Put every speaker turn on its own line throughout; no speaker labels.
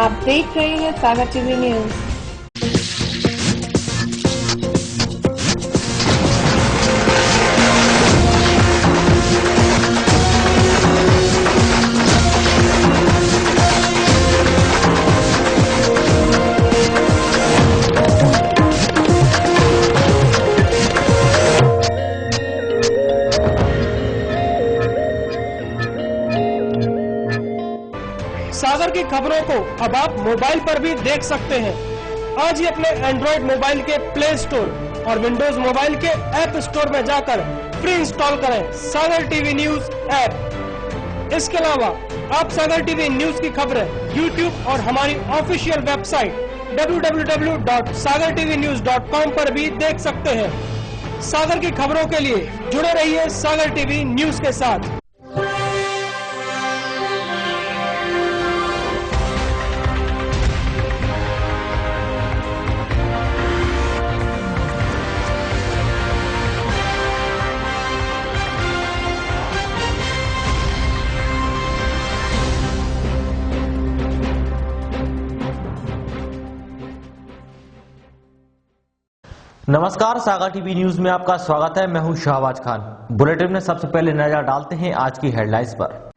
आप देख रहे हैं सागर टीवी न्यूज।
सागर की खबरों को अब आप मोबाइल पर भी देख सकते हैं। आज ही अपने एंड्रॉइड मोबाइल के प्ले स्टोर और विंडोज मोबाइल के ऐप स्टोर में जाकर फ्री इंस्टॉल करें सागर टीवी न्यूज ऐप। इसके अलावा आप सागर टीवी न्यूज की खबरें यूट्यूब और हमारी ऑफिशियल वेबसाइट www.sagartvnews.com पर भी देख सकते हैं। सागर की खबरों के लिए जुड़े रहिए सागर टीवी न्यूज के साथ।
नमस्कार, सागर टीवी न्यूज में आपका स्वागत है। मैं हूं शाहबाज खान। बुलेटिन में सबसे पहले नजर डालते हैं आज की हेडलाइंस पर।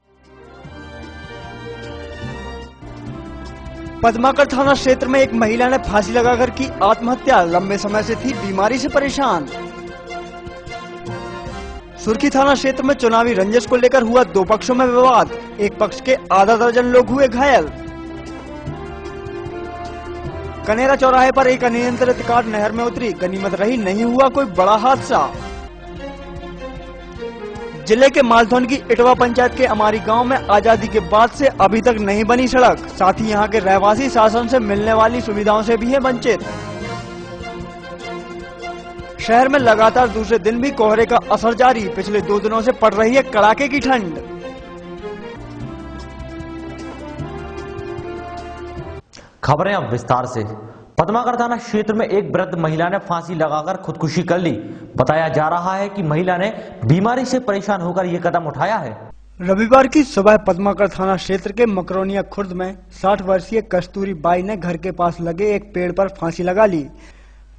पद्माकर थाना क्षेत्र में एक महिला ने फांसी लगाकर की आत्महत्या। लंबे समय से थी बीमारी से परेशान। सुर्खी थाना क्षेत्र में चुनावी रंजिश को लेकर हुआ दो पक्षों में विवाद। एक पक्ष के आधा दर्जन लोग हुए घायल। कनेरा चौराहे पर एक अनियंत्रित कार नहर में उतरी, गनीमत रही नहीं हुआ कोई बड़ा हादसा। जिले के मालथौन की इटवा पंचायत के अमारी गांव में आजादी के बाद से अभी तक नहीं बनी सड़क। साथ ही यहां के रहवासी शासन से मिलने वाली सुविधाओं से भी है वंचित। शहर में लगातार दूसरे दिन भी कोहरे का असर जारी। पिछले 2 दिनों से पड़ रही है कड़ाके की ठंड।
खबरें अब विस्तार से। पद्माकर थाना क्षेत्र में एक वृद्ध महिला ने फांसी लगाकर खुदकुशी कर ली। बताया जा रहा है कि महिला ने बीमारी से परेशान होकर ये कदम उठाया है।
रविवार की सुबह पद्माकर थाना क्षेत्र के मकरोनिया खुर्द में 60 वर्षीय कस्तूरी बाई ने घर के पास लगे एक पेड़ पर फांसी लगा ली।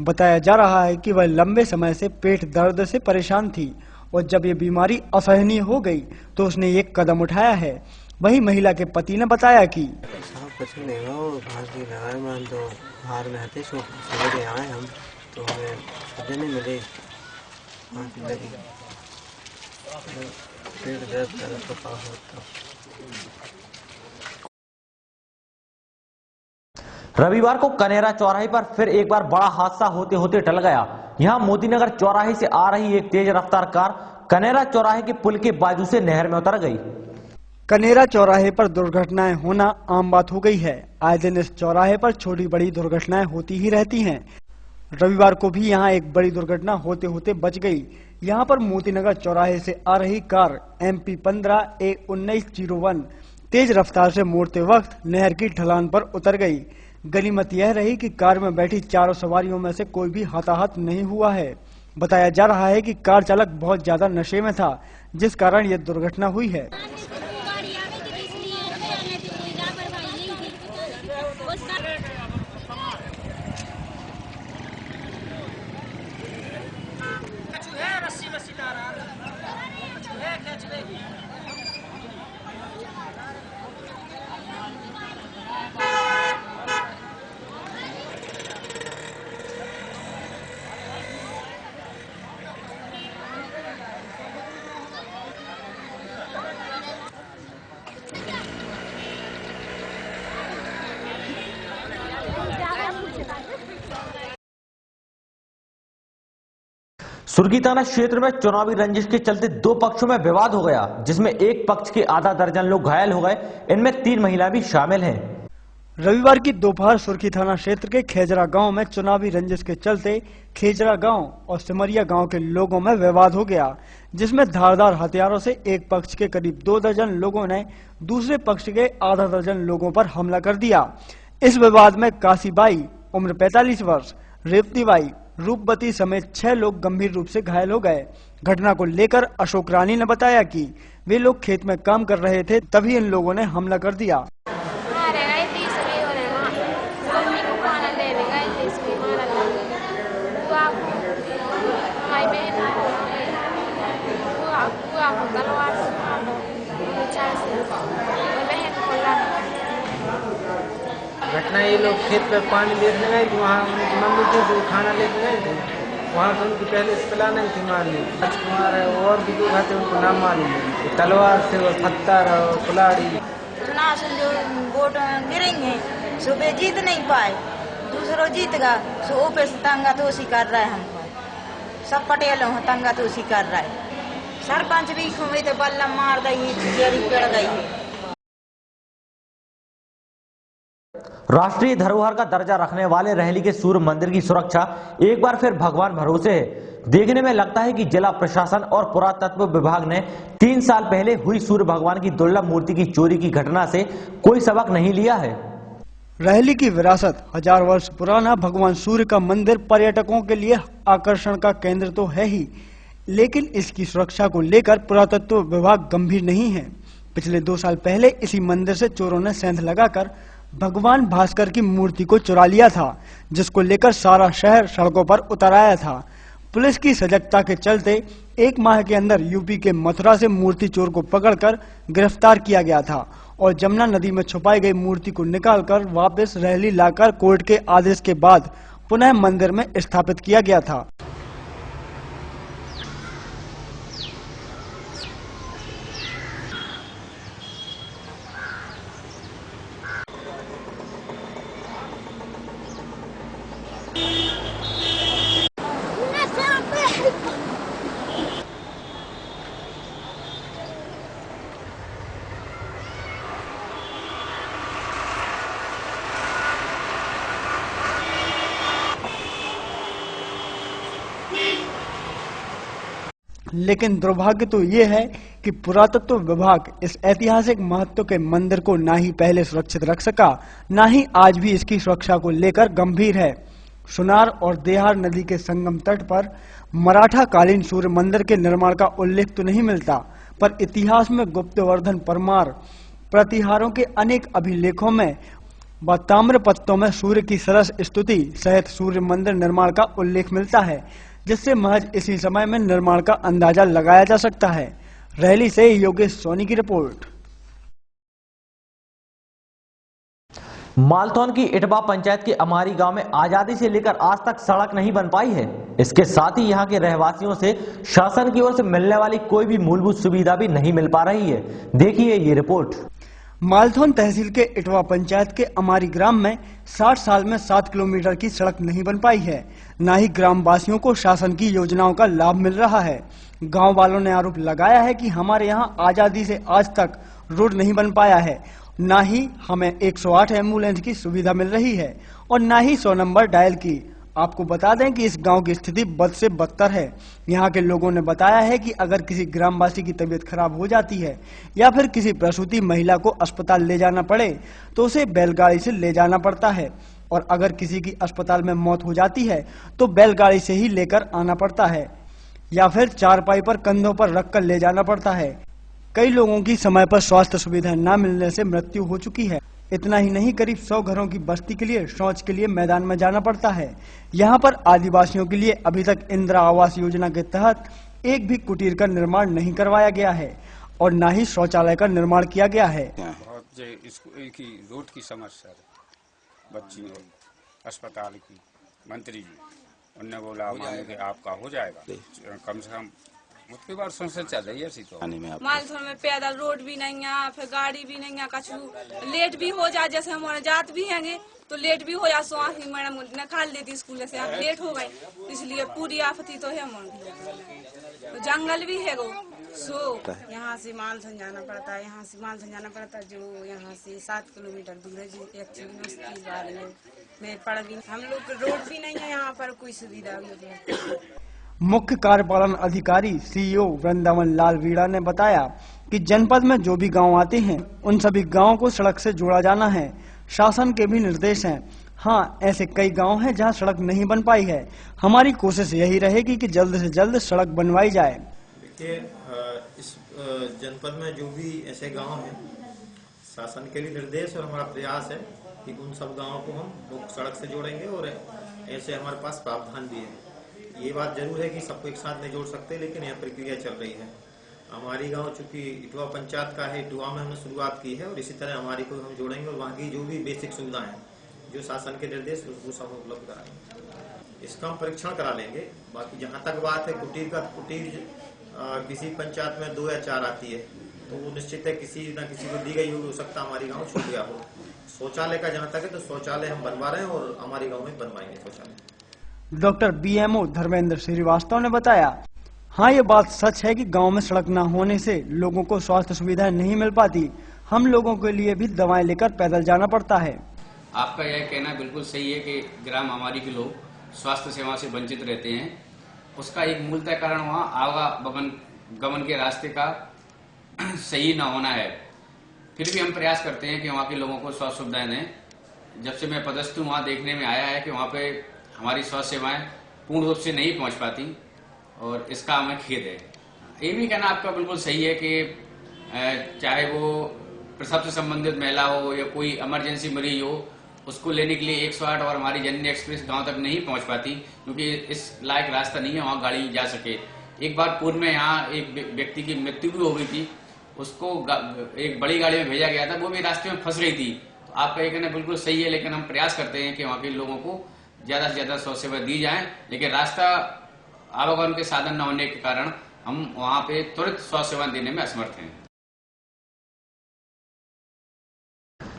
बताया जा रहा है कि वह लंबे समय से पेट दर्द से परेशान थी और जब ये बीमारी असहनीय हो गई तो उसने एक कदम उठाया है। वहीं महिला के पति ने बताया कि
कुछ नहीं हो, फांसी लगाए मान तो हार में आते सवेरे आए हम तो हमें सजा नहीं मिली, फांसी लगी, पेट दर्द तो पास होता।
रविवार को कनेरा चौराहे पर फिर एक बार बड़ा हादसा होते होते टल गया। यहां मोतीनगर चौराहे से आ रही एक तेज रफ्तार कार कनेरा चौराहे के पुल के बाजू से नहर में उतर गई।
कनेरा चौराहे पर दुर्घटनाएं होना आम बात हो गई है। आए दिन इस चौराहे पर छोटी बड़ी दुर्घटनाएं होती ही रहती हैं। रविवार को भी यहां एक बड़ी दुर्घटना होते होते बच गई। यहां पर मोतीनगर चौराहे से आ रही कार MP 15A1901 तेज रफ्तार से मोड़ते वक्त नहर की ढलान पर उतर गई। गनीमत यह रही कि कार में बैठी चारों सवारियों में से कोई भी हताहत नहीं हुआ है। बताया जा रहा है कि कार चालक बहुत ज्यादा नशे में था, जिस कारण यह दुर्घटना हुई है।
सुर्खी थाना क्षेत्र में चुनावी रंजिश के चलते दो पक्षों में विवाद हो गया, जिसमें एक पक्ष के आधा दर्जन लोग घायल हो गए। इनमें 3 महिला भी शामिल हैं।
रविवार की दोपहर सुर्खी थाना क्षेत्र के खेजरा गांव में चुनावी रंजिश के चलते खेजरा गांव और सिमरिया गांव के लोगों में विवाद हो गया, जिसमें धारदार हथियारों से एक पक्ष के करीब 2 दर्जन लोगों ने दूसरे पक्ष के आधा दर्जन लोगों पर हमला कर दिया। इस विवाद में काशीबाई उम्र 45 वर्ष, रेवतीबाई, रूपवती समेत 6 लोग गंभीर रूप से घायल हो गए। घटना को लेकर अशोक रानी ने बताया कि वे लोग खेत में काम कर रहे थे, तभी इन लोगों ने हमला कर दिया।
बुआ को तलवार से मार दो, बेचारे से बहन को लाना।
घटना ये लोग खेत पे पानी देखने गए थे, वहाँ उनकी मम्मी थी जो खाना लेके गए थे, वहाँ से उनकी पहले इस्तेला नहीं थी मारनी। राजकुमार है और भी दो थे, उनको नाम मालूम है। तलवार से और पत्थर और कुल्हाड़ी।
चुनाव से जो वोट गिरेंगे सो वे जीत नहीं पाए, दूसरों जीत गया सो वो पे तंगा तोशी कर रहा है हमको। सब पटेलों तंगा तोशी कर रहा है। सरपंच भी घूमे तो बल्ला मार गई, चिड़ियारी पेड़ गई है।
राष्ट्रीय धरोहर का दर्जा रखने वाले रहली के सूर्य मंदिर की सुरक्षा एक बार फिर भगवान भरोसे है। देखने में लगता है कि जिला प्रशासन और पुरातत्व विभाग ने 3 साल पहले हुई सूर्य भगवान की दुर्लभ मूर्ति की चोरी की घटना से कोई सबक नहीं लिया है।
रहली की विरासत 1000 वर्ष पुराना भगवान सूर्य का मंदिर पर्यटकों के लिए आकर्षण का केंद्र तो है ही, लेकिन इसकी सुरक्षा को लेकर पुरातत्व विभाग गंभीर नहीं है। पिछले 2 साल पहले इसी मंदिर से चोरों ने सेंध लगाकर भगवान भास्कर की मूर्ति को चुरा लिया था, जिसको लेकर सारा शहर सड़कों पर उतर आया था। पुलिस की सजगता के चलते 1 माह के अंदर यूपी के मथुरा से मूर्ति चोर को पकड़कर गिरफ्तार किया गया था और जमुना नदी में छुपाई गई मूर्ति को निकालकर वापस रहली लाकर कोर्ट के आदेश के बाद पुनः मंदिर में स्थापित किया गया था। लेकिन दुर्भाग्य तो ये है कि पुरातत्व विभाग इस ऐतिहासिक महत्व के मंदिर को ना ही पहले सुरक्षित रख सका, ना ही आज भी इसकी सुरक्षा को लेकर गंभीर है। सुनार और देहार नदी के संगम तट पर मराठा कालीन सूर्य मंदिर के निर्माण का उल्लेख तो नहीं मिलता, पर इतिहास में गुप्तवर्धन परमार प्रतिहारों के अनेक अभिलेखों में व ताम्रपत्रों में सूर्य की सरस स्तुति सहित सूर्य मंदिर निर्माण का उल्लेख मिलता है, जिससे महज इसी समय में निर्माण का अंदाजा लगाया जा सकता है। रहली से योगेश सोनी की रिपोर्ट।
मालथौन की इटवा पंचायत के अमारी गांव में आजादी से लेकर आज तक सड़क नहीं बन पाई है। इसके साथ ही यहां के रहवासियों से शासन की ओर से मिलने वाली कोई भी मूलभूत सुविधा भी नहीं मिल पा रही है। देखिए ये रिपोर्ट।
मालथौन तहसील के इटवा पंचायत के अमारी ग्राम में 60 साल में 7 किलोमीटर की सड़क नहीं बन पाई है, न ही ग्राम वासियों को शासन की योजनाओं का लाभ मिल रहा है। गांव वालों ने आरोप लगाया है कि हमारे यहां आजादी से आज तक रोड नहीं बन पाया है, न ही हमें 108 एम्बुलेंस की सुविधा मिल रही है और न ही 100 नंबर डायल की। आपको बता दें कि इस गांव की स्थिति बद से बदतर है। यहां के लोगों ने बताया है कि अगर किसी ग्रामवासी की तबीयत खराब हो जाती है या फिर किसी प्रसूति महिला को अस्पताल ले जाना पड़े तो उसे बैलगाड़ी से ले जाना पड़ता है, और अगर किसी की अस्पताल में मौत हो जाती है तो बैलगाड़ी से ही लेकर आना पड़ता है या फिर चारपाई पर कंधों पर रखकर ले जाना पड़ता है। कई लोगों की समय पर स्वास्थ्य सुविधा न मिलने से मृत्यु हो चुकी है। इतना ही नहीं, करीब 100 घरों की बस्ती के लिए शौच के लिए मैदान में जाना पड़ता है। यहाँ पर आदिवासियों के लिए अभी तक इंदिरा आवास योजना के तहत एक भी कुटीर का निर्माण नहीं करवाया गया है और न ही शौचालय का निर्माण किया गया है।
बहुत स्कूल की रोड की समस्या है, बच्ची अस्पताल की। मंत्री जी उनने बोला कि आपका हो जाएगा, कम से कम मुझकी बार से चल रही है। तो
मालथौन में पैदल रोड भी नहीं है, फिर गाड़ी भी नहीं है, कछु लेट भी हो जाए, जैसे हमारे जात भी हैंगे तो लेट भी हो जाए। सोहागी मैडम निकाल देती स्कूल से, आप लेट हो गए, इसलिए पूरी आफती तो है। तो जंगल भी है वो, सो यहाँ से मालथौन जाना पड़ता है, यहाँ से मालथौन जाना पड़ता है जो यहाँ से 7 किलोमीटर दूर है। जी एक्चुअली बारे में पड़ गई, हम लोग रोड भी नहीं है, यहाँ पर कोई सुविधा भी।
मुख्य कार्यपालन अधिकारी सीईओ वृंदावन लाल वीणा ने बताया कि जनपद में जो भी गांव आते हैं उन सभी गांवों को सड़क से जोड़ा जाना है। शासन के भी निर्देश हैं। हाँ, ऐसे कई गांव हैं जहां सड़क नहीं बन पाई है। हमारी कोशिश यही रहेगी कि जल्द से जल्द सड़क बनवाई जाए।
देखिए, इस जनपद में जो भी ऐसे गांव हैं, शासन के लिए निर्देश और हमारा प्रयास है कि उन सब गाँवों को हम मुख्य सड़क से जोड़ेंगे और ऐसे हमारे पास प्रावधान भी है। ये बात जरूर है कि सबको एक साथ नहीं जोड़ सकते, लेकिन यह प्रक्रिया चल रही है। हमारी गांव चूंकि इटवा पंचायत का है, इटवा में हमने शुरुआत की है और इसी तरह हमारी को हम जोड़ेंगे और वहाँ की जो भी बेसिक सुविधाएं हैं जो शासन के निर्देश वो सब उपलब्ध कराएंगे। इसका हम परीक्षण करा लेंगे। बाकी जहाँ तक बात है कुटीर का, कुटीर किसी पंचायत में 2 या 4 आती है तो वो निश्चित है किसी न किसी को दी गई होगी, हो सकता है हमारी गाँव छूट गया हो। शौचालय का जहाँ तक है तो शौचालय हम बनवा रहे हैं और हमारी गाँव में बनवाएंगे शौचालय।
डॉक्टर BMO धर्मेंद्र श्रीवास्तव ने बताया, हाँ ये बात सच है कि गांव में सड़क न होने से लोगों को स्वास्थ्य सुविधाएं नहीं मिल पाती। हम लोगों के लिए भी दवाएं लेकर पैदल जाना पड़ता है।
आपका यह कहना बिल्कुल सही है कि ग्राम हमारी के लोग स्वास्थ्य सेवा से वंचित रहते हैं। उसका एक मूलतः कारण वहाँ आवागमन के रास्ते का सही न होना है। फिर भी हम प्रयास करते हैं कि वहाँ के लोगों को स्वास्थ्य सुविधाएं दें। जब से मैं पदस्थ हूँ वहाँ देखने में आया है कि वहाँ पे हमारी स्वास्थ्य सेवाएं पूर्ण रूप से नहीं पहुँच पाती और इसका हमें खेद है। ये भी कहना आपका बिल्कुल सही है कि चाहे वो प्रसव से संबंधित महिला हो या कोई इमरजेंसी मरीज हो, उसको लेने के लिए 108 और हमारी जननी एक्सप्रेस गांव तक नहीं पहुंच पाती क्योंकि इस लायक रास्ता नहीं है वहां गाड़ी जा सके। एक बार पूर्व में यहाँ एक व्यक्ति की मृत्यु भी हो गई थी, उसको एक बड़ी गाड़ी में भेजा गया था, वो भी रास्ते में फंस गई थी। तो आपका ये कहना बिल्कुल सही है, लेकिन हम प्रयास करते हैं कि वहाँ के लोगों को ज्यादा से ज्यादा स्वास्थ्य सेवा दी जाए, लेकिन रास्ता आवागमन के साधन न होने के कारण हम वहाँ पे त्वरित स्वास्थ्य सेवा देने में असमर्थ हैं।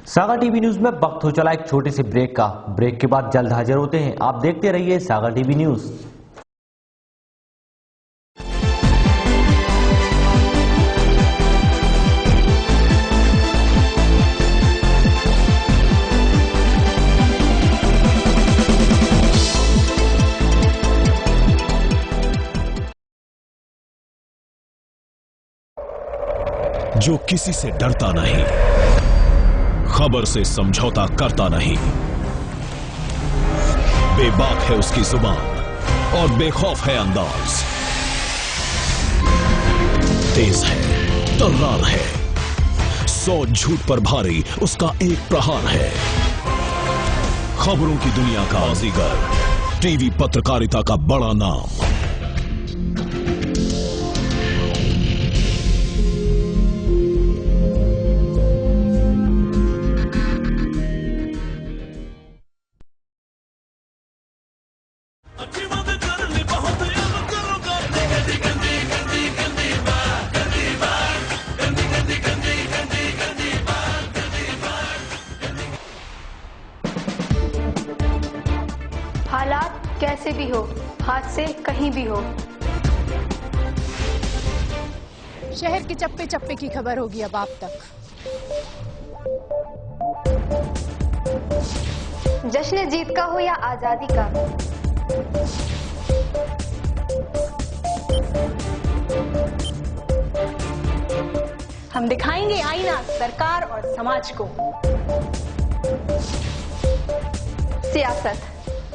सागर टीवी न्यूज में वक्त हो चला एक छोटे से ब्रेक का। ब्रेक के बाद जल्द हाजिर होते हैं। आप देखते रहिए सागर टीवी न्यूज।
जो किसी से डरता नहीं, खबर से समझौता करता नहीं, बेबाक है उसकी जुबान और बेखौफ है अंदाज, तेज है, तर्रार है, 100 झूठ पर भारी उसका एक प्रहार है। खबरों की दुनिया का बाजीगर, टीवी पत्रकारिता का बड़ा नाम।
हालात कैसे भी हो, हाथ से कहीं भी हो,
शहर के चप्पे चप्पे की खबर होगी अब आप तक।
जश्न जीत का हो या आजादी का,
हम दिखाएंगे आईना सरकार और समाज को।
सियासत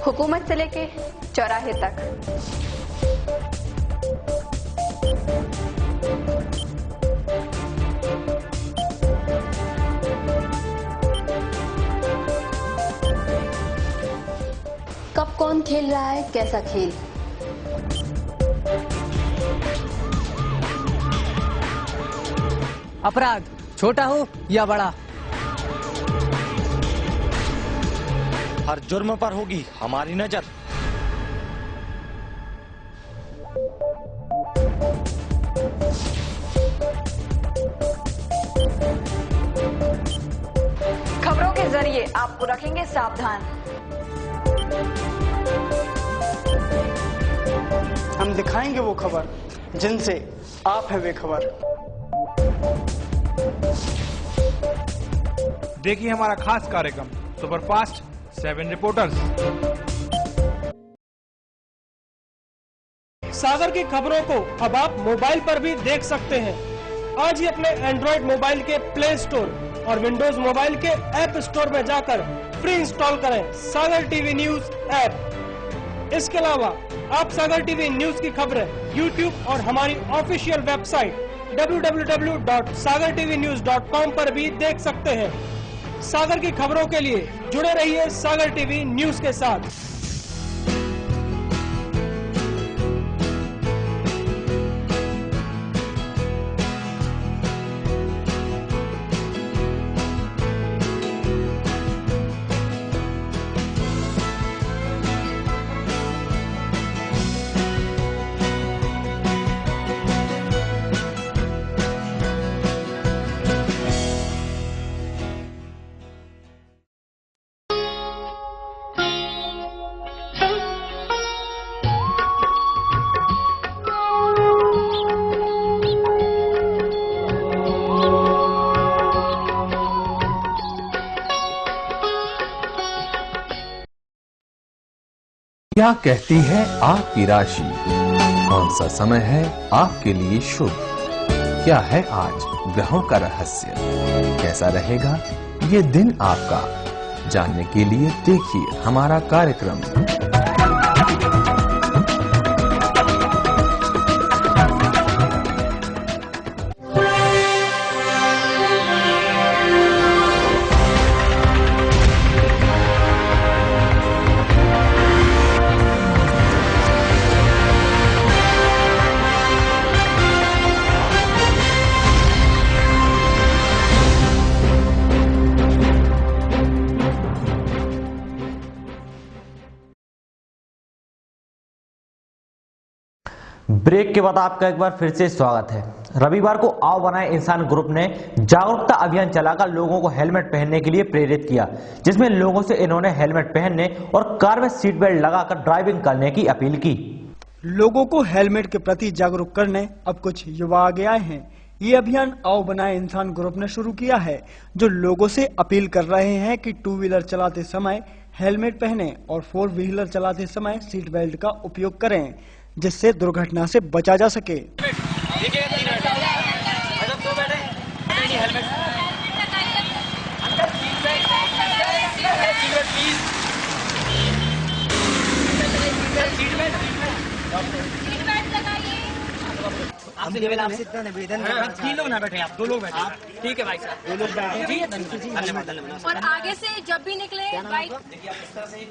हुकूमत से लेके चौराहे तक, कब कौन खेल रहा है कैसा खेल,
अपराध छोटा हो या बड़ा,
हर जुर्म पर होगी हमारी नजर।
खबरों के जरिए आपको रखेंगे सावधान।
हम दिखाएंगे वो खबर जिनसे आप है बेखबर।
देखिए हमारा खास कार्यक्रम सुपरफास्ट 7 रिपोर्टर्स।
सागर की खबरों को अब आप मोबाइल पर भी देख सकते हैं। आज ही अपने एंड्रॉइड मोबाइल के प्ले स्टोर और विंडोज मोबाइल के ऐप स्टोर में जाकर फ्री इंस्टॉल करें सागर टीवी न्यूज ऐप। इसके अलावा आप सागर टीवी न्यूज की खबरें YouTube और हमारी ऑफिशियल वेबसाइट www.sagartvnews.com पर भी देख सकते हैं। सागर की खबरों के लिए जुड़े रहिए सागर टीवी न्यूज के साथ।
क्या कहती है आपकी राशि? कौन सा समय है आपके लिए शुभ? क्या है आज ग्रहों का रहस्य? कैसा रहेगा ये दिन आपका? जानने के लिए देखिए हमारा कार्यक्रम।
ब्रेक के बाद आपका एक बार फिर से स्वागत है। रविवार को आओ बनाए इंसान ग्रुप ने जागरूकता अभियान चलाकर लोगों को हेलमेट पहनने के लिए प्रेरित किया, जिसमें लोगों से इन्होंने हेलमेट पहनने और कार में सीट बेल्ट लगाकर ड्राइविंग करने की अपील की।
लोगों को हेलमेट के प्रति जागरूक करने अब कुछ युवा आगे आए हैं। ये अभियान आओ बनाए इंसान ग्रुप ने शुरू किया है, जो लोगों से अपील कर रहे हैं कि 2 व्हीलर चलाते समय हेलमेट पहने और 4 व्हीलर चलाते समय सीट बेल्ट का उपयोग करें, जिससे दुर्घटना से बचा जा सके।
आपसे 3 लोग ना बैठे, आप 2 लोग बैठे। ठीक है भाई साहब, 2 लोग बैठे। ठीक है, धन्यवाद।
और आगे से जब भी निकले बाइक,
देखिए आप इस तरह से ये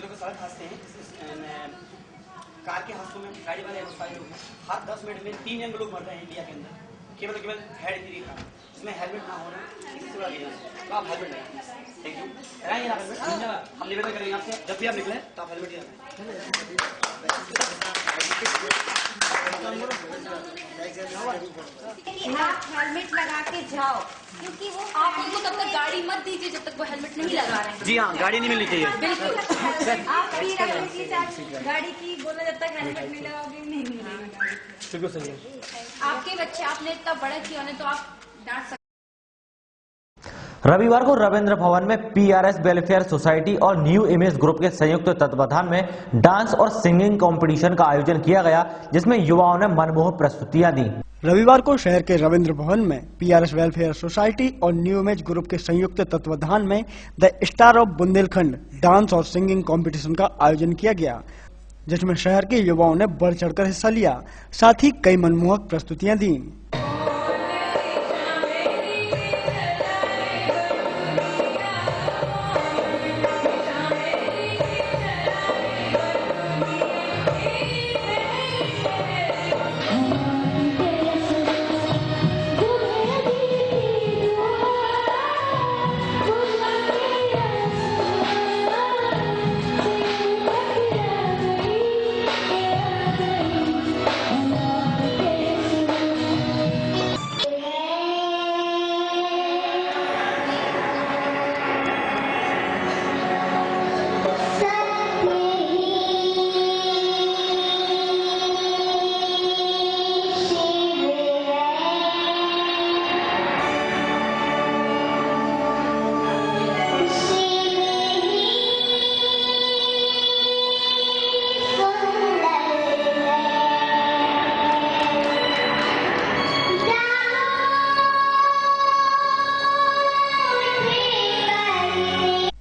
लोग सड़क खांसते हैं। कार के हादसों में गाड़ी वाले हाथ 10 मिनट में 3 जन लोग मर रहे हैं इंडिया के अंदर, केवल हेड इंजरी का। इसमें हेलमेट ना होना किसी से बड़ा रीजन है, तो आप हेलमेट लगाएं। Thank you. लगाइए आप हेलमेट। हम निवेदन करेंगे आपसे, जब भी आप निकले तो आप हेलमेट लगाएं।
आप हेलमेट लगा के जाओ, क्योंकि वो आप उनको तब तक गाड़ी मत दीजिए जब तक वो हेलमेट नहीं लगा रहे हैं।
जी हाँ, गाड़ी नहीं मिलनी चाहिए।
बिल्कुल। आप गाड़ी की बोला जब तक हेलमेट नहीं लगाओगे नहीं मिलेगी।
बिल्कुल सही है।
आपके बच्चे आपने इतना बड़ा किया उन्हें, तो आप डांट सकते।
रविवार को रविंद्र भवन में PRS वेलफेयर सोसाइटी और न्यू इमेज ग्रुप के संयुक्त तत्वाधान में डांस और सिंगिंग कंपटीशन का आयोजन किया गया, जिसमें युवाओं ने मनमोहक प्रस्तुतियां दी।
रविवार को शहर के रविंद्र भवन में PRS वेलफेयर सोसाइटी और न्यू इमेज ग्रुप के संयुक्त तत्वाधान में the star of Bundelkhand dance और सिंगिंग कंपटीशन का आयोजन किया गया, जिसमें शहर के युवाओं ने बढ़ चढ़कर हिस्सा लिया, साथ ही कई मनमोहक प्रस्तुतियां दी।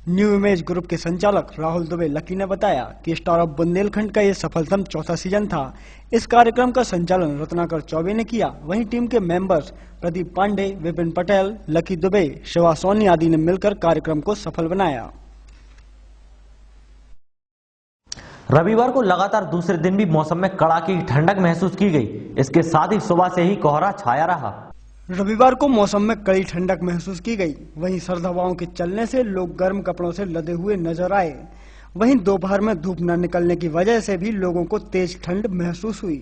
न्यू इमेज ग्रुप के संचालक राहुल दुबे लकी ने बताया कि स्टार ऑफ बुंदेलखंड का ये सफलतम 4था सीजन था। इस कार्यक्रम का संचालन रत्नाकर चौबे ने किया। वहीं टीम के मेंबर्स प्रदीप पांडे, विपिन पटेल, लकी दुबे, शिवा सोनी आदि ने मिलकर कार्यक्रम को सफल बनाया।
रविवार को लगातार दूसरे दिन भी मौसम में कड़ाके की ठंडक महसूस की गई। इसके साथ ही सुबह से ही कोहरा छाया रहा।
रविवार को मौसम में कड़ी ठंडक महसूस की गई। वहीं सर्द हवाओं के चलने से लोग गर्म कपड़ों से लदे हुए नजर आए। वहीं दोपहर में धूप न निकलने की वजह से भी लोगों को तेज ठंड महसूस हुई।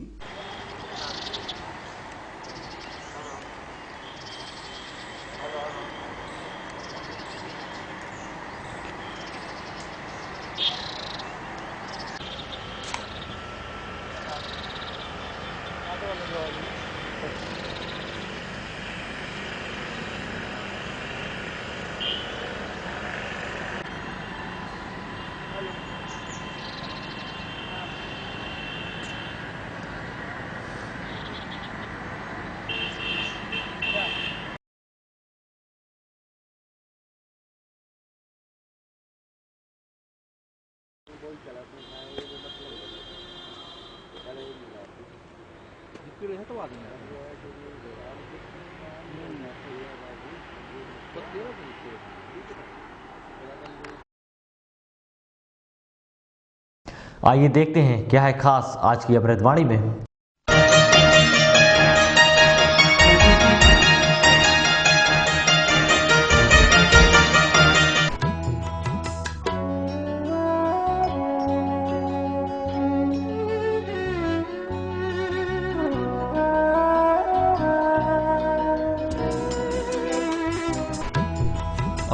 आइए देखते हैं क्या है खास आज की अमृतवाणी में।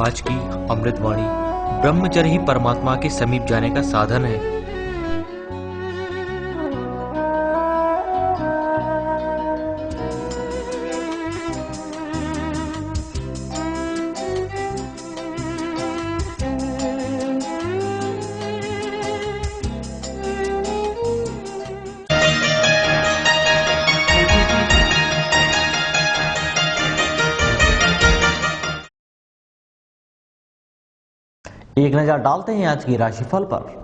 आज की अमृतवाणी ब्रह्मचर्य ही परमात्मा के समीप जाने का साधन है। एक नजर डालते हैं आज की राशिफल पर।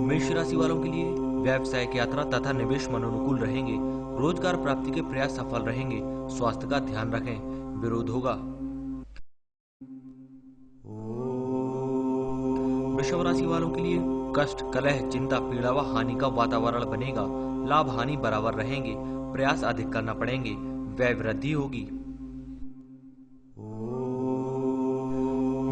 मेष राशि वालों के लिए व्यावसायिक यात्रा तथा निवेश मनोनुकूल रहेंगे। रोजगार प्राप्ति के प्रयास सफल रहेंगे। स्वास्थ्य का ध्यान रखें, विरोध होगा। वृषभ राशि वालों के लिए कष्ट, कलह, चिंता, पीड़ा व हानि का वातावरण बनेगा। लाभ हानि बराबर रहेंगे। प्रयास अधिक करना पड़ेंगे। व्यय वृद्धि होगी।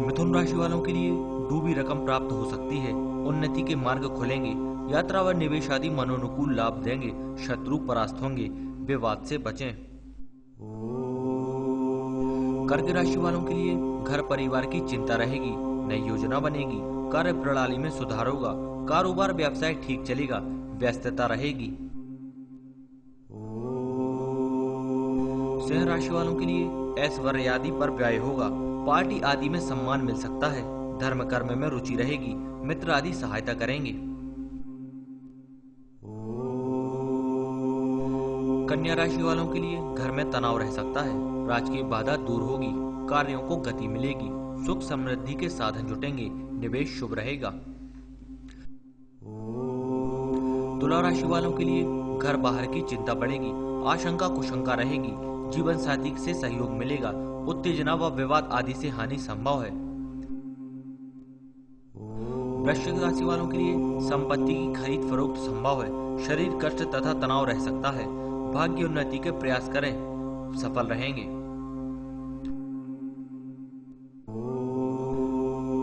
मिथुन राशि वालों के लिए डूबी रकम प्राप्त हो सकती है। उन्नति के मार्ग खुलेंगे। यात्रा व निवेश आदि मनोनुकूल लाभ देंगे। शत्रु परास्त होंगे। विवाद से बचें। कर्क राशि वालों के लिए घर परिवार की चिंता रहेगी। नई योजना बनेगी। कार्य प्रणाली में सुधार होगा। कारोबार व्यवसाय ठीक चलेगा। व्यस्तता रहेगी। सिंह राशि वालों के लिए ऐश्वर्य आदि पर व्यय होगा। पार्टी आदि में सम्मान मिल सकता है। धर्म कर्म में रुचि रहेगी। मित्र आदि सहायता करेंगे। कन्या राशि वालों के लिए घर में तनाव रह सकता है। राजकीय बाधा दूर होगी। कार्यों को गति मिलेगी। सुख समृद्धि के साधन जुटेंगे। निवेश शुभ रहेगा। तुला राशि वालों के लिए घर बाहर की चिंता बढ़ेगी। आशंका कुशंका रहेगी। जीवन साथी से सहयोग मिलेगा। उत्तेजना व विवाद आदि से हानि संभव है। वृश्चिक राशि वालों के लिए संपत्ति की खरीद फरोख्त संभव है। शरीर कष्ट तथा तनाव रह सकता है। भाग्य उन्नति के प्रयास करें, सफल रहेंगे।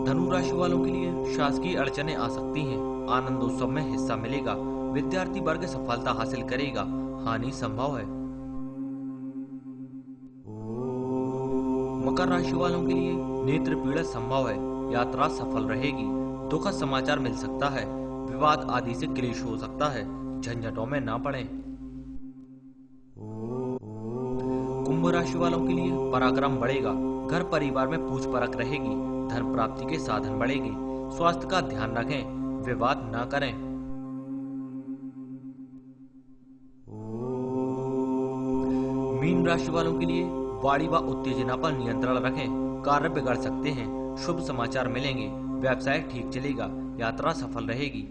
धनु राशि वालों के लिए शासकीय अड़चनें आ सकती हैं। आनंदोत्सव में हिस्सा मिलेगा। विद्यार्थी वर्ग सफलता हासिल करेगा। हानि संभव है। मकर राशि वालों के लिए नेत्र पीड़ा संभव है। यात्रा सफल रहेगी। दुखद समाचार मिल सकता है। विवाद आदि से क्लेश हो सकता है। झंझटों में ना पड़ें। कुंभ राशि वालों के लिए पराक्रम बढ़ेगा। घर परिवार में पूछ परख रहेगी। धन प्राप्ति के साधन बढ़ेंगे। स्वास्थ्य का ध्यान रखें। विवाद ना करें। मीन राशि वालों के लिए वाणी व उत्तेजना पर नियंत्रण रखें। कार्य बिगड़ सकते हैं। शुभ समाचार मिलेंगे। व्यवसाय ठीक चलेगा। यात्रा सफल रहेगी।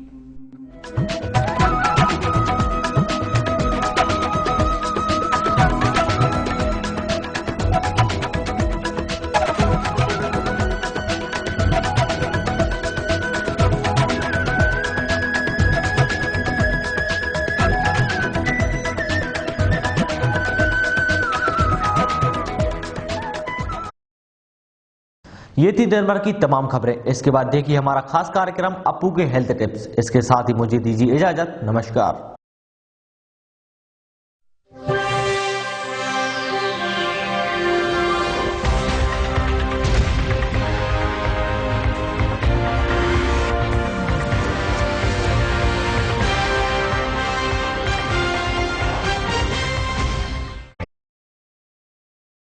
ये थी दिन भर की तमाम खबरें। इसके बाद देखिए हमारा खास कार्यक्रम अप्पू के हेल्थ टिप्स। इसके साथ ही मुझे दीजिए इजाजत। नमस्कार।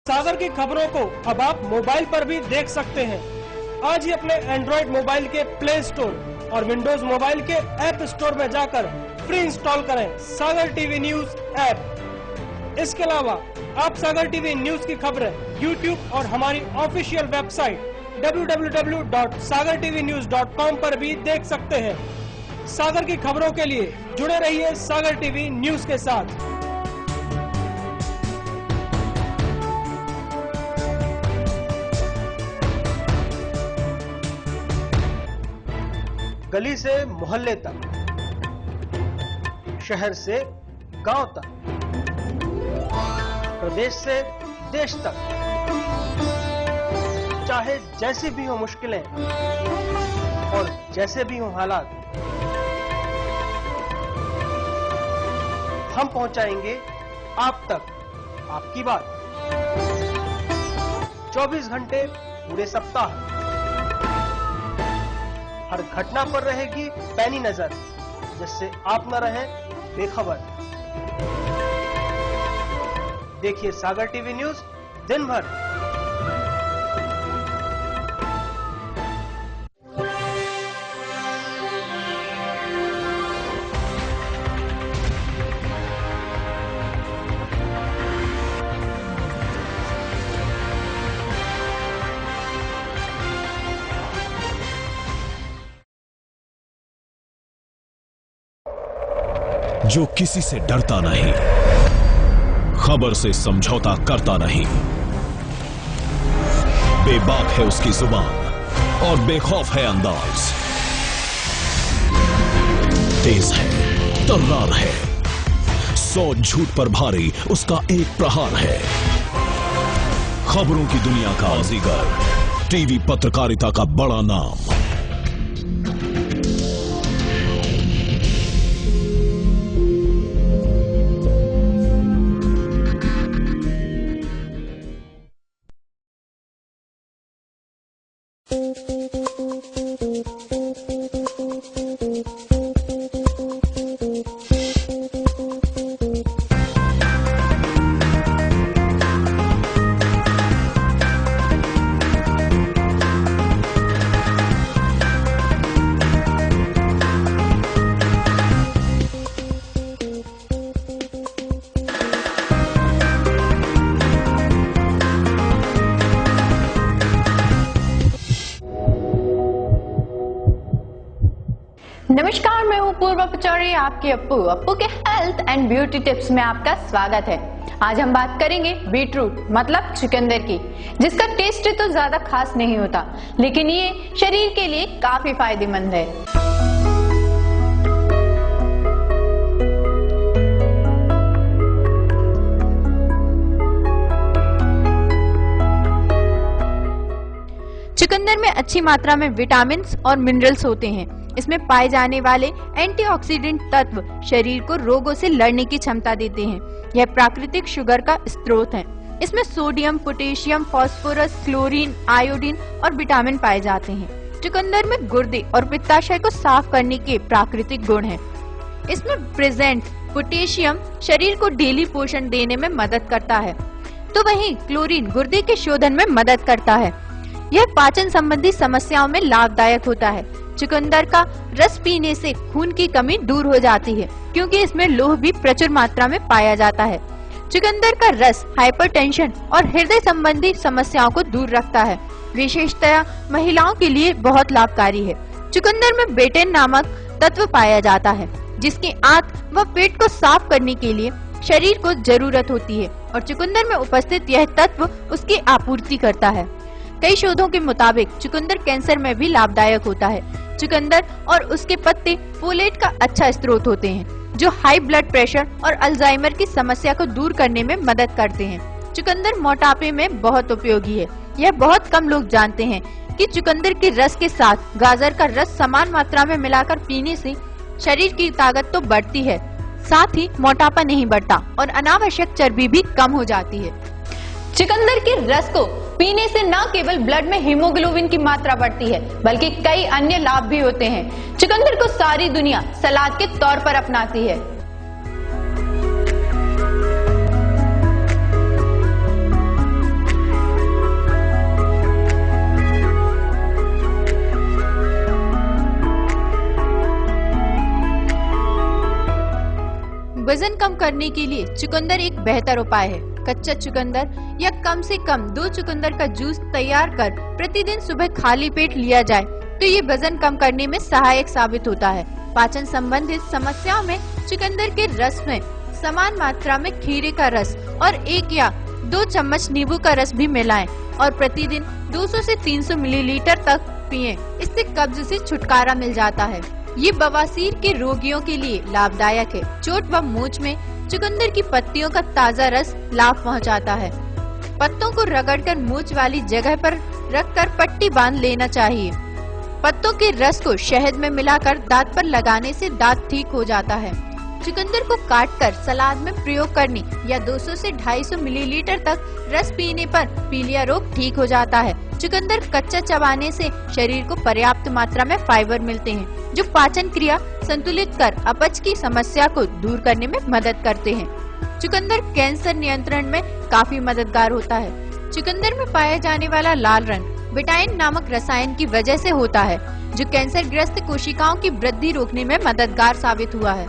सागर की खबरों को अब आप मोबाइल पर भी देख सकते हैं। आज ही अपने एंड्रॉइड मोबाइल के प्ले स्टोर और विंडोज मोबाइल के ऐप स्टोर में जाकर फ्री इंस्टॉल करें सागर टीवी न्यूज ऐप। इसके अलावा आप सागर टीवी न्यूज की खबरें YouTube और हमारी ऑफिशियल वेबसाइट www.sagartvnews.com पर भी देख सकते हैं। सागर की खबरों के लिए जुड़े रहिए सागर टीवी न्यूज के साथ। गली से मोहल्ले तक, शहर से गांव तक, प्रदेश से देश तक, चाहे जैसी भी हो मुश्किलें और जैसे भी हो हालात, हम पहुंचाएंगे आप तक आपकी बात। 24 घंटे पूरे सप्ताह, हर घटना पर रहेगी पैनी नजर, जिससे आप न रहें बेखबर। देखिए सागर टीवी न्यूज दिन भर।
जो किसी से डरता नहीं, खबर से समझौता करता नहीं, बेबाक है उसकी जुबान और बेखौफ है अंदाज, तेज है, तर्रार है, 100 झूठ पर भारी उसका एक प्रहार है। खबरों की दुनिया का बाजीगर, टीवी पत्रकारिता का बड़ा नाम।
नमस्कार, मैं हूँ पूर्वा पचौरी, आपके अप्पू के हेल्थ एंड ब्यूटी टिप्स में आपका स्वागत है। आज हम बात करेंगे बीटरूट मतलब चुकंदर की, जिसका टेस्ट तो ज्यादा खास नहीं होता, लेकिन ये शरीर के लिए काफी फायदेमंद है। चुकंदर में अच्छी मात्रा में विटामिन और मिनरल्स होते हैं। इसमें पाए जाने वाले एंटीऑक्सीडेंट तत्व शरीर को रोगों से लड़ने की क्षमता देते हैं। यह प्राकृतिक शुगर का स्रोत है। इसमें sodium, potassium, phosphorus, chlorine, iodine और विटामिन पाए जाते हैं। चुकंदर में गुर्दे और पित्ताशय को साफ करने के प्राकृतिक गुण हैं। इसमें प्रेजेंट पोटेशियम शरीर को डेली पोषण देने में मदद करता है, तो वहीं क्लोरीन गुर्दे के शोधन में मदद करता है। यह पाचन संबंधी समस्याओं में लाभदायक होता है। चुकंदर का रस पीने से खून की कमी दूर हो जाती है, क्योंकि इसमें लौह भी प्रचुर मात्रा में पाया जाता है। चुकंदर का रस हाइपरटेंशन और हृदय संबंधी समस्याओं को दूर रखता है। विशेषतया महिलाओं के लिए बहुत लाभकारी है। चुकंदर में बेटेन नामक तत्व पाया जाता है, जिसकी आंत व पेट को साफ करने के लिए शरीर को जरूरत होती है, और चुकंदर में उपस्थित यह तत्व उसकी आपूर्ति करता है। कई शोधों के मुताबिक चुकंदर कैंसर में भी लाभदायक होता है। चुकंदर और उसके पत्ते फोलेट का अच्छा स्रोत होते हैं, जो हाई ब्लड प्रेशर और अल्जाइमर की समस्या को दूर करने में मदद करते हैं। चुकंदर मोटापे में बहुत उपयोगी है। यह बहुत कम लोग जानते हैं कि चुकंदर के रस के साथ गाजर का रस समान मात्रा में मिलाकर पीने से शरीर की ताकत तो बढ़ती है, साथ ही मोटापा नहीं बढ़ता और अनावश्यक चर्बी भी कम हो जाती है। चुकंदर के रस को पीने से न केवल ब्लड में हीमोग्लोबिन की मात्रा बढ़ती है, बल्कि कई अन्य लाभ भी होते हैं। चुकंदर को सारी दुनिया सलाद के तौर पर अपनाती है। वजन कम करने के लिए चुकंदर एक बेहतर उपाय है। कच्चा चुकंदर या कम से कम 2 चुकंदर का जूस तैयार कर प्रतिदिन सुबह खाली पेट लिया जाए तो ये वजन कम करने में सहायक साबित होता है। पाचन संबंधित समस्याओं में चुकंदर के रस में समान मात्रा में खीरे का रस और 1 या 2 चम्मच नींबू का रस भी मिलाएं और प्रतिदिन 200 से 300 मिलीलीटर तक पिएं। इससे कब्ज से छुटकारा मिल जाता है। ये बवासीर के रोगियों के लिए लाभदायक है। चोट व मोच में चुकंदर की पत्तियों का ताजा रस लाभ पहुंचाता है। पत्तों को रगड़कर मोच वाली जगह पर रखकर पट्टी बांध लेना चाहिए। पत्तों के रस को शहद में मिलाकर दांत पर लगाने से दांत ठीक हो जाता है। चुकंदर को काटकर सलाद में प्रयोग करने या 200 से 250 मिलीलीटर तक रस पीने पर पीलिया रोग ठीक हो जाता है। चुकंदर कच्चा चबाने से शरीर को पर्याप्त मात्रा में फाइबर मिलते हैं जो पाचन क्रिया संतुलित कर अपच की समस्या को दूर करने में मदद करते हैं। चुकंदर कैंसर नियंत्रण में काफी मददगार होता है। चुकंदर में पाया जाने वाला लाल रंग विटाइन नामक रसायन की वजह से होता है जो कैंसर ग्रस्त कोशिकाओं की वृद्धि रोकने में मददगार साबित हुआ है।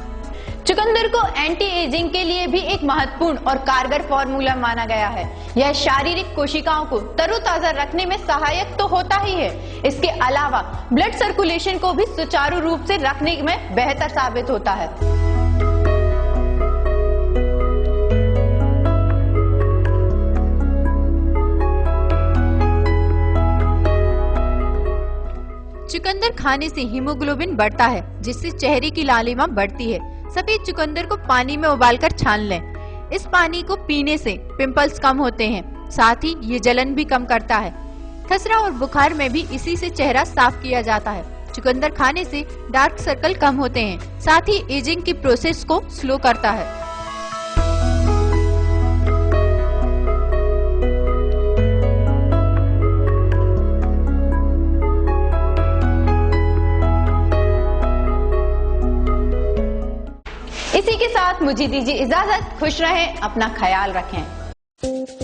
चुकंदर को एंटी एजिंग के लिए भी एक महत्वपूर्ण और कारगर फॉर्मूला माना गया है। यह शारीरिक कोशिकाओं को तरोताजा रखने में सहायक तो होता ही है, इसके अलावा ब्लड सर्कुलेशन को भी सुचारू रूप से रखने में बेहतर साबित होता है। चुकंदर खाने से हीमोग्लोबिन बढ़ता है जिससे चेहरे की लालिमा बढ़ती है। सफेद चुकंदर को पानी में उबालकर छान लें। इस पानी को पीने से पिंपल्स कम होते हैं, साथ ही ये जलन भी कम करता है। खसरा और बुखार में भी इसी से चेहरा साफ किया जाता है। चुकंदर खाने से डार्क सर्कल कम होते हैं, साथ ही एजिंग की प्रोसेस को स्लो करता है। इसी के साथ मुझे दीजिए इजाजत। खुश रहें, अपना ख्याल रखें।